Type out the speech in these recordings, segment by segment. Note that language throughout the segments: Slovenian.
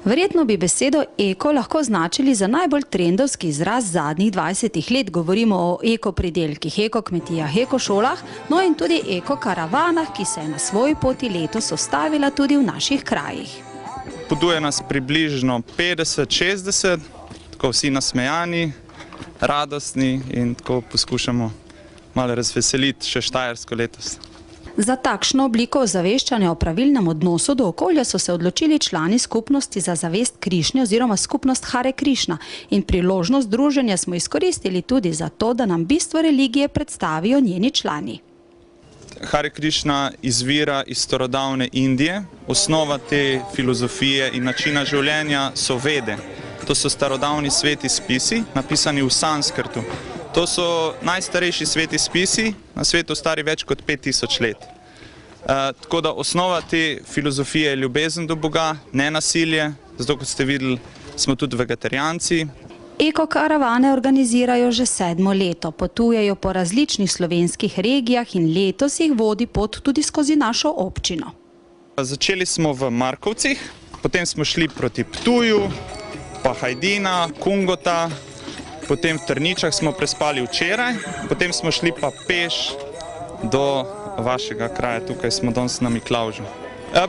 Verjetno bi besedo eko lahko označili za najbolj trendovski izraz zadnjih 20 let. Govorimo o ekopridelkih, ekokmetijah, ekošolah, no in tudi ekokaravanah, ki se je na svoji poti letos ustavila tudi v naših krajih. Potuje nas približno 50-60, tako vsi nasmejani, radostni in tako poskušamo malo razveseliti še Štajersko letos. Za takšno obliko ozaveščanja o pravilnem odnosu do okolja so se odločili člani skupnosti za zavest Krišnje oziroma skupnost Hare Krišna in priložnost druženja smo izkoristili tudi za to, da nam bistvo religije predstavijo njeni člani. Hare Krišna izvira iz starodavne Indije. Osnova te filozofije in načina življenja so vede. To so starodavni sveti spisi, napisani v sanskrtu. To so najstarejši sveti spisi, na svetu stari več kot 5000 let. Tako da osnova te filozofije je ljubezen do Boga, ne nasilje, zato kot ste videli, smo tudi vegetarijanci. Ekokaravane organizirajo že 7. leto, potujejo po različnih slovenskih regijah in letos jih vodi pot tudi skozi našo občino. Začeli smo v Markovcih, potem smo šli proti Ptuju, pa Hajdina, Kungota, potem v Trničah smo prespali včeraj, potem smo šli pa peš do vašega kraja, tukaj smo danes na Miklavžu.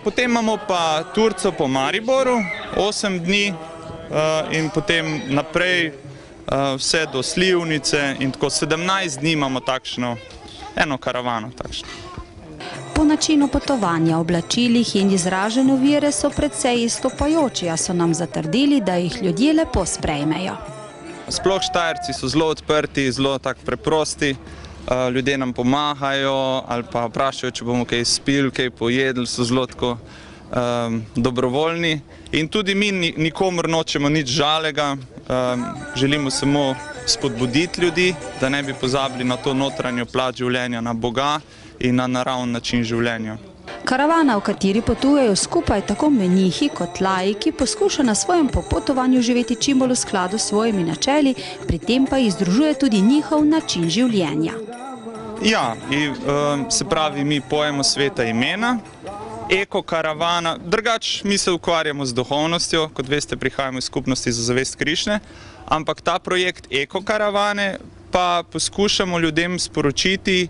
Potem imamo pa turco po Mariboru, 8 dni in potem naprej vse do Slivnice in tako 17 dni imamo takšno, eno karavano takšno. Po načinu potovanja, oblačilih in izražanju vere so precej izstopajoči, a so nam zatrdili, da jih ljudje lepo sprejmejo. Sploh Štajerci so zelo odprti, zelo tako preprosti, ljudje nam pomagajo ali pa vprašajo, če bomo kaj spili, kaj pojedli, so zelo tako dobrovoljni. In tudi mi nikomur nočemo nič žalega, želimo samo spodbuditi ljudi, da ne bi pozabili na to notranjo plat življenja, na Boga in na naravni način življenja. Karavana, v kateri potujejo skupaj tako menihi kot laiki, poskuša na svojem popotovanju živeti čim bolj v skladu s svojimi načeli, pri tem pa jih združuje tudi njihov način življenja. Ja, se pravi, mi pojemo sveta imena, ekokaravana, drugače mi se ukvarjamo z duhovnostjo, kot veste, prihajamo iz skupnosti za zavest Krišne, ampak ta projekt ekokaravane pa poskušamo ljudem sporočiti,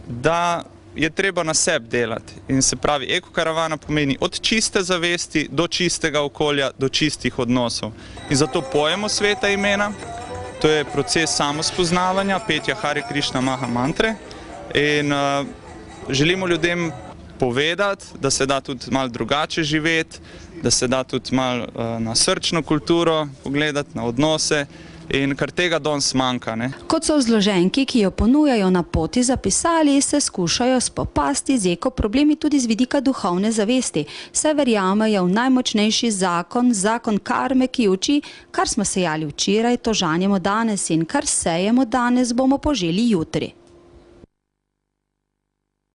da je treba na sebi delati. In se pravi, ekokaravana pomeni od čiste zavesti do čistega okolja, do čistih odnosov. In zato pojemo sveta imena, to je proces samospoznavanja, petja Hare Krišna Maha mantre in želimo ljudem povedati, da se da tudi malo drugače živeti, da se da tudi malo na srčno kulturo pogledati, na odnose, in kar tega danes manjka. Kot so v zloženki, ki jo ponujajo na poti zapisali, se skušajo spopasti z ekoproblemi tudi z vidika duhovne zavesti. Saj verjamejo v najmočnejši zakon, zakon karme, ki uči, kar smo sejali včeraj, to žanjemo danes in kar sejemo danes, bomo poželi jutri.